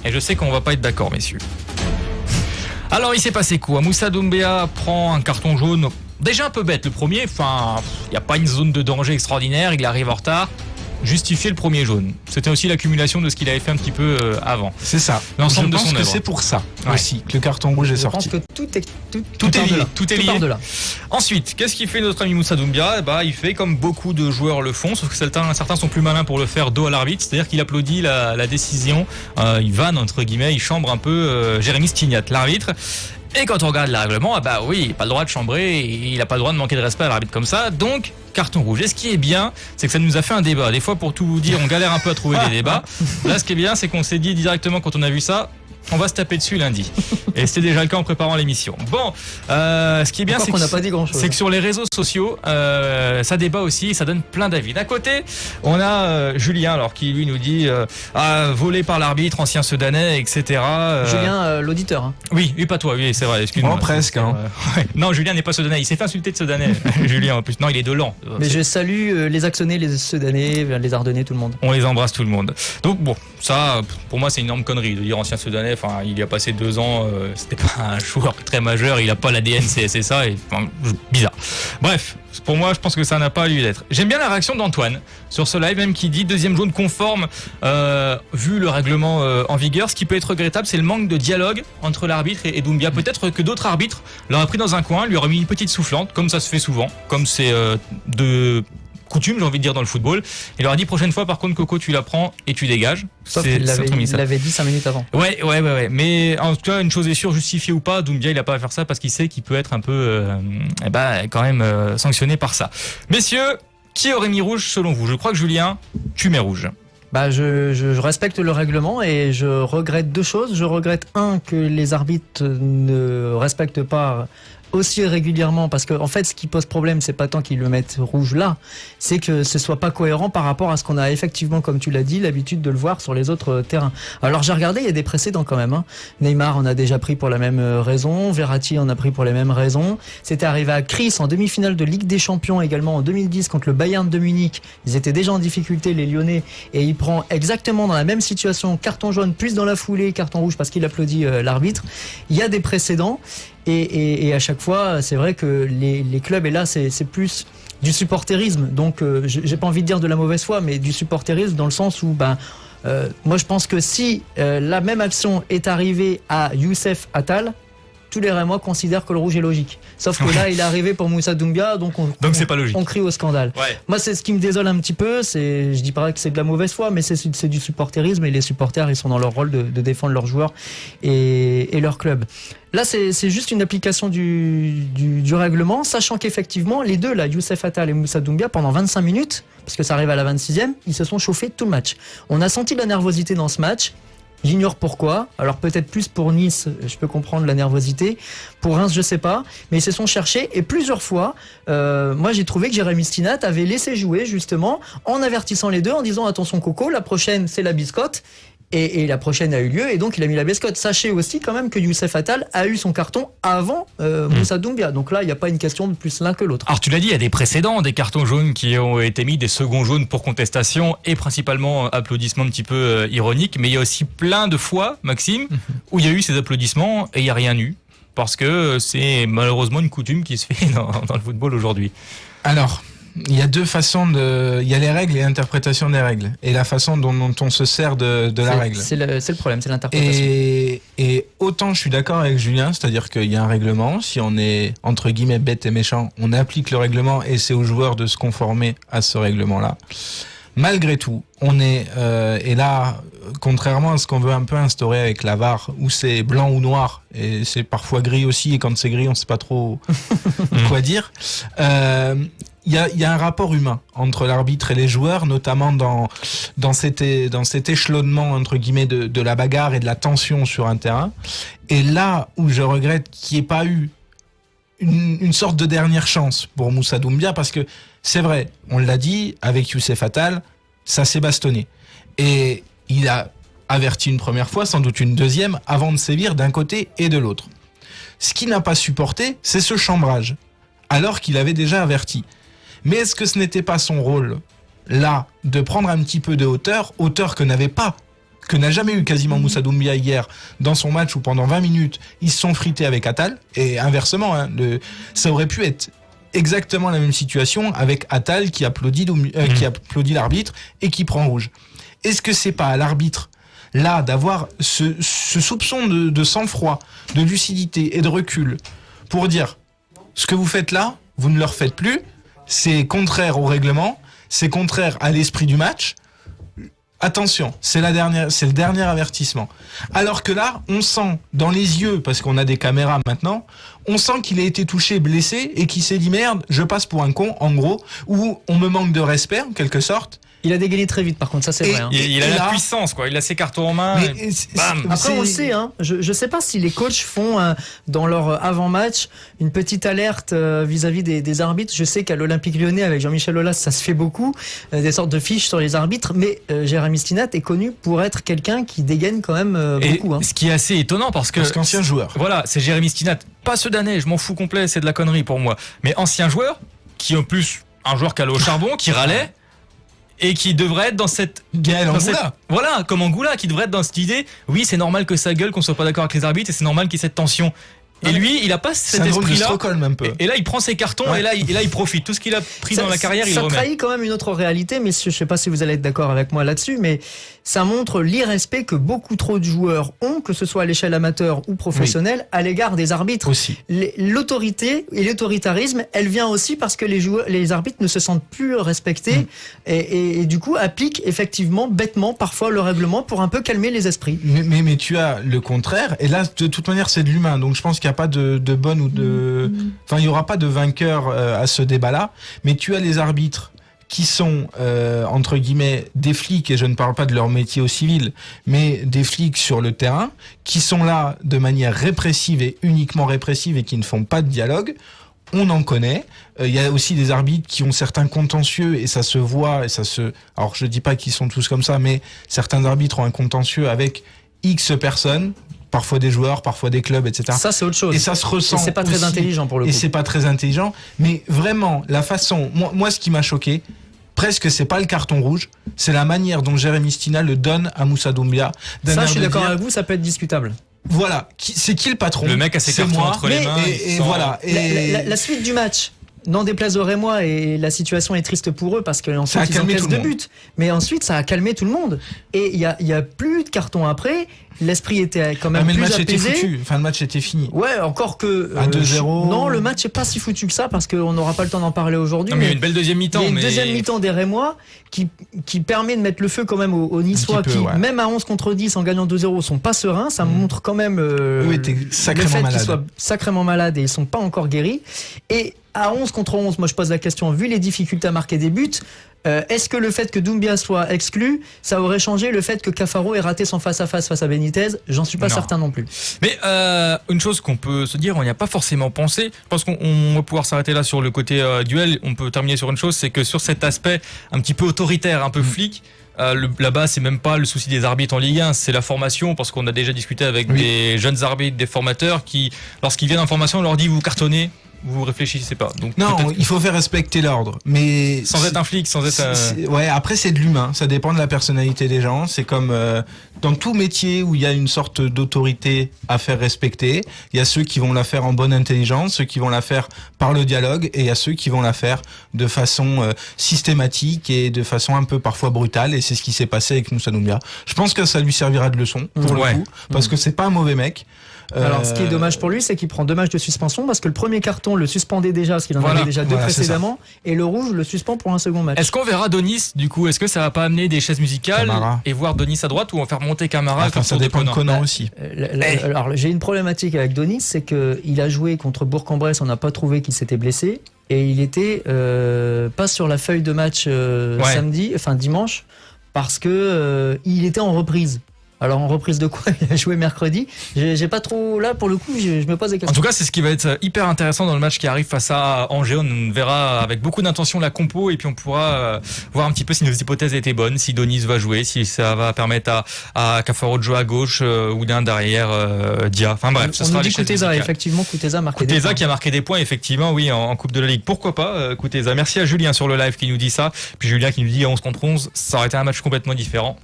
Et je sais qu'on va pas être d'accord, messieurs. Alors, il s'est passé quoi? Moussa Doumbia prend un carton jaune déjà un peu bête, le premier. Enfin, il n'y a pas une zone de danger extraordinaire, il arrive en retard. Justifier le premier jaune. C'était aussi l'accumulation de ce qu'il avait fait un petit peu avant. C'est ça. L'ensemble de son œuvre. Je pense que œuvre. C'est pour ça aussi que le carton rouge est sorti. Je pense que tout est lié. part de là. Ensuite, qu'est-ce qu'il fait notre ami Moussa Doumbia? Il fait comme beaucoup de joueurs le font, sauf que certains sont plus malins pour le faire dos à l'arbitre, c'est-à-dire qu'il applaudit la décision, il vanne entre guillemets, il chambre un peu Jérémy Stignat, l'arbitre. Et quand on regarde le règlement, oui, il n'a pas le droit de chambrer, il n'a pas le droit de manquer de respect à l'arbitre comme ça, donc carton rouge. Et ce qui est bien, c'est que ça nous a fait un débat. Des fois, pour tout vous dire, on galère un peu à trouver des débats. Là, ce qui est bien, c'est qu'on s'est dit directement quand on a vu ça, on va se taper dessus lundi. Et c'était déjà le cas en préparant l'émission. Bon, ce qui est bien, c'est que sur les réseaux sociaux, ça débat aussi, ça donne plein d'avis. D'un côté, on a Julien, alors qui lui nous dit volé par l'arbitre, ancien Sedanais, etc. Julien, l'auditeur. Hein. Oui, pas toi, oui, c'est vrai. Excuse-moi. Presque. Ouais. Non, Julien n'est pas Sedanais. Il s'est fait insulter de Sedanais. Julien, en plus. Non, il est de Lens. Mais je salue les Axonais, les Sedanais, les Ardennais, tout le monde. On les embrasse tout le monde. Donc bon, ça, pour moi, c'est une énorme connerie de dire ancien Sedanais. Enfin, il y a passé 2 ans, c'était pas un joueur très majeur, il a pas l'ADN CSSA, et bizarre. Bref, pour moi, je pense que ça n'a pas lieu d'être. J'aime bien la réaction d'Antoine sur ce live, même qui dit deuxième jaune conforme, vu le règlement en vigueur. Ce qui peut être regrettable, c'est le manque de dialogue entre l'arbitre et Doumbia. Peut-être que d'autres arbitres l'auraient pris dans un coin, lui auraient mis une petite soufflante, comme ça se fait souvent, comme c'est de coutume, j'ai envie de dire, dans le football. Il leur a dit prochaine fois, par contre, Coco, tu la prends et tu dégages. Sauf qu'il l'avait dit 5 minutes avant. Ouais. Mais en tout cas, une chose est sûre, justifiée ou pas, Doumbia, il a pas à faire ça parce qu'il sait qu'il peut être un peu, quand même sanctionné par ça. Messieurs, qui aurait mis rouge selon vous? Je crois que Julien, tu mets rouge. Je respecte le règlement et je regrette 2 choses. Je regrette que les arbitres ne respectent pas aussi régulièrement, parce que en fait ce qui pose problème, c'est pas tant qu'ils le mettent rouge là, c'est que ce soit pas cohérent par rapport à ce qu'on a effectivement, comme tu l'as dit, l'habitude de le voir sur les autres terrains. Alors j'ai regardé, il y a des précédents quand même. Neymar en a déjà pris pour la même raison, Verratti en a pris pour les mêmes raisons. C'était arrivé à Chris en demi-finale de Ligue des Champions également en 2010 contre le Bayern de Munich. Ils étaient déjà en difficulté, les Lyonnais, et il prend exactement dans la même situation, carton jaune, plus dans la foulée, carton rouge parce qu'il applaudit l'arbitre. Il y a des précédents. Et à chaque fois, c'est vrai que les clubs, et là c'est plus du supporterisme, donc j'ai pas envie de dire de la mauvaise foi, mais du supporterisme dans le sens où moi je pense que si la même action est arrivée à Youssef Attal, tous les Rémois considèrent que le rouge est logique. Sauf que là, il est arrivé pour Moussa Doumbia, donc c'est pas logique. On crie au scandale. Ouais. Moi, c'est ce qui me désole un petit peu. Je dis pas que c'est de la mauvaise foi, mais c'est du supporterisme, et les supporters, ils sont dans leur rôle de défendre leurs joueurs et leur club. Là, c'est juste une application du règlement, sachant qu'effectivement, les deux, là, Youssef Attal et Moussa Doumbia, pendant 25 minutes, parce que ça arrive à la 26e, ils se sont chauffés tout le match. On a senti de la nervosité dans ce match. J'ignore pourquoi. Alors peut-être plus pour Nice, je peux comprendre la nervosité. Pour Reims, je sais pas. Mais ils se sont cherchés, et plusieurs fois, moi j'ai trouvé que Jérémy Stignat avait laissé jouer justement en avertissant les deux, en disant attention Coco, la prochaine c'est la biscotte. Et la prochaine a eu lieu, et donc il a mis la biscotte. Sachez aussi quand même que Youssef Attal a eu son carton avant Moussa Doumbia. Donc là, il n'y a pas une question de plus l'un que l'autre. Alors tu l'as dit, il y a des précédents, des cartons jaunes qui ont été mis, des seconds jaunes pour contestation et principalement applaudissements un petit peu ironiques. Mais il y a aussi plein de fois, Maxime, où il y a eu ces applaudissements et il n'y a rien eu. Parce que c'est malheureusement une coutume qui se fait dans le football aujourd'hui. Alors, il y a 2 façons il y a les règles et l'interprétation des règles, et la façon dont on se sert de la règle. C'est le problème, c'est l'interprétation. Et autant je suis d'accord avec Julien, c'est-à-dire qu'il y a un règlement, si on est entre guillemets bête et méchant, on applique le règlement et c'est aux joueurs de se conformer à ce règlement-là. Malgré tout, on est, et là, contrairement à ce qu'on veut un peu instaurer avec la VAR, où c'est blanc ou noir, et c'est parfois gris aussi, et quand c'est gris, on ne sait pas trop quoi dire, il y a un rapport humain entre l'arbitre et les joueurs, notamment dans cet échelonnement entre guillemets de la bagarre et de la tension sur un terrain. Et là où je regrette qu'il n'y ait pas eu une sorte de dernière chance pour Moussa Doumbia, parce que c'est vrai, on l'a dit, avec Youssef Attal, ça s'est bastonné. Et il a averti une première fois, sans doute une deuxième, avant de sévir d'un côté et de l'autre. Ce qu'il n'a pas supporté, c'est ce chambrage, alors qu'il avait déjà averti. Mais est-ce que ce n'était pas son rôle, là, de prendre un petit peu de hauteur que n'avait pas que n'a jamais eu quasiment Moussa Doumbia hier dans son match où pendant 20 minutes ils se sont frités avec Attal, et inversement, hein, ça aurait pu être exactement la même situation avec Attal qui applaudit l'arbitre et qui prend rouge. Est-ce que c'est pas à l'arbitre là d'avoir ce soupçon de sang-froid, de lucidité et de recul pour dire ce que vous faites là, vous ne le refaites plus, c'est contraire au règlement, c'est contraire à l'esprit du match. Attention, c'est le dernier avertissement. Alors que là, on sent dans les yeux, parce qu'on a des caméras maintenant, on sent qu'il a été touché, blessé, et qu'il s'est dit merde, je passe pour un con, en gros, ou on me manque de respect, en quelque sorte. Il a dégainé très vite, par contre, ça c'est vrai. Hein. Il a la puissance, quoi. Il a ses cartons en main. Bam. Après, on le sait, hein. Je sais pas si les coachs font dans leur avant-match une petite alerte vis-à-vis des arbitres. Je sais qu'à l'Olympique Lyonnais, avec Jean-Michel Aulas, ça se fait beaucoup, des sortes de fiches sur les arbitres. Mais Jérémy Stinat est connu pour être quelqu'un qui dégaine quand même beaucoup. Hein. Ce qui est assez étonnant parce qu'ancien joueur. Voilà, c'est Jérémy Stinat, pas ceux d'année. Je m'en fous complet, c'est de la connerie pour moi. Mais ancien joueur, qui en plus un joueur qui allait au charbon, qui râlait. Et qui devrait être dans cette... Voilà, comme Angoula, qui devrait être dans cette idée, oui, c'est normal que ça gueule, qu'on soit pas d'accord avec les arbitres, et c'est normal qu'il y ait cette tension. Et lui, il a pas cet esprit-là. Un peu. Et là, il prend ses cartons, et là, il profite. Tout ce qu'il a pris dans la carrière, il le remet. Ça trahit quand même une autre réalité, mais je sais pas si vous allez être d'accord avec moi là-dessus, mais ça montre l'irrespect que beaucoup trop de joueurs ont, que ce soit à l'échelle amateur ou professionnelle, à l'égard des arbitres. Aussi. L'autorité et l'autoritarisme, elle vient aussi parce que les arbitres ne se sentent plus respectés et du coup appliquent effectivement bêtement parfois le règlement pour un peu calmer les esprits. Mais tu as le contraire, et là de toute manière c'est de l'humain, donc je pense qu'il n'y a pas de bonne ou de... Enfin, il n'y aura pas de vainqueur à ce débat-là, mais tu as les arbitres qui sont, entre guillemets, des flics, et je ne parle pas de leur métier au civil, mais des flics sur le terrain, qui sont là de manière répressive et uniquement répressive et qui ne font pas de dialogue. On en connaît. Il y a aussi des arbitres qui ont certains contentieux et ça se voit, et ça se... Alors, je dis pas qu'ils sont tous comme ça, mais certains arbitres ont un contentieux avec X personnes, parfois des joueurs, parfois des clubs, etc. Ça, c'est autre chose. Et ça se ressent. Et c'est pas très intelligent pour le coup. Et c'est pas très intelligent. Mais vraiment, la façon, moi ce qui m'a choqué, presque c'est pas le carton rouge, c'est la manière dont Jérémy Stinat le donne à Moussa Doumbia. Ça, je suis d'accord avec vous, ça peut être discutable. Voilà, c'est qui le patron? Le mec a ses cartons entre les mains. Et voilà. La suite du match. N'en déplaise au Rémois, et la situation est triste pour eux parce qu'ensuite ils encaissent 2 buts. Mais ensuite ça a calmé tout le monde. Et il y a plus de cartons après. L'esprit était quand même plus apaisé. Était foutu. Enfin, le match était fini. Ouais, encore que... à 2-0. Non, le match est pas si foutu que ça parce qu'on n'aura pas le temps d'en parler aujourd'hui. Mais il y a une belle deuxième mi-temps. Il y a une deuxième mi-temps des Rémois qui permet de mettre le feu quand même aux Niçois qui, même à 11 contre 10 en gagnant 2-0, sont pas sereins. Ça montre quand même le fait qu'ils soient sacrément malades et ils sont pas encore guéris. Et à 11 contre 11, moi je pose la question, vu les difficultés à marquer des buts, est-ce que le fait que Doumbia soit exclu, ça aurait changé le fait que Cafaro ait raté son face-à-face face à Benitez? J'en suis pas certain non plus. Mais une chose qu'on peut se dire, on n'y a pas forcément pensé, je pense qu'on va pouvoir s'arrêter là sur le côté duel, on peut terminer sur une chose, c'est que sur cet aspect un petit peu autoritaire, un peu flic, là-bas, c'est même pas le souci des arbitres en Ligue 1, c'est la formation, parce qu'on a déjà discuté avec des jeunes arbitres, des formateurs qui, lorsqu'ils viennent en formation, on leur dit vous cartonnez, vous réfléchissez pas. Donc non, il faut faire respecter l'ordre, mais sans être un flic, sans être. Ouais, après c'est de l'humain, ça dépend de la personnalité des gens. C'est comme dans tout métier où il y a une sorte d'autorité à faire respecter. Il y a ceux qui vont la faire en bonne intelligence, ceux qui vont la faire par le dialogue, et il y a ceux qui vont la faire de façon systématique et de façon un peu parfois brutale. Et c'est ce qui s'est passé avec Moussa Doumbia. Je pense que ça lui servira de leçon pour le coup, parce que c'est pas un mauvais mec. Alors, ce qui est dommage pour lui, c'est qu'il prend 2 matchs de suspension parce que le premier carton le suspendait déjà, parce qu'il en avait déjà 2 précédemment, et le rouge le suspend pour un second match. Est-ce qu'on verra Donis du coup? Est-ce que ça va pas amener des chaises musicales et voir Donis à droite, ou on va faire monter Camara? Ça dépend de Conan aussi. Alors, j'ai une problématique avec Donis, c'est qu'il a joué contre Bourg-en-Bresse, on n'a pas trouvé qu'il s'était blessé, et il était pas sur la feuille de match dimanche, parce que il était en reprise. Alors en reprise de quoi? Il a joué mercredi. J'ai pas trop... Là, pour le coup, je me pose des questions. En tout cas, c'est ce qui va être hyper intéressant dans le match qui arrive face à Angers. On verra avec beaucoup d'intention la compo, et puis on pourra voir un petit peu si nos hypothèses étaient bonnes, si Donis va jouer, si ça va permettre à Cafaro de jouer à gauche ou d'un derrière Dia. Enfin bref, ça sera les chaises musicales. Effectivement, Kouteza a marqué des points. Qui a marqué des points, effectivement, oui, en Coupe de la Ligue. Pourquoi pas, Kouteza. Merci à Julien sur le live qui nous dit ça. Puis Julien qui nous dit à 11 contre 11, ça aurait été un match complètement différent.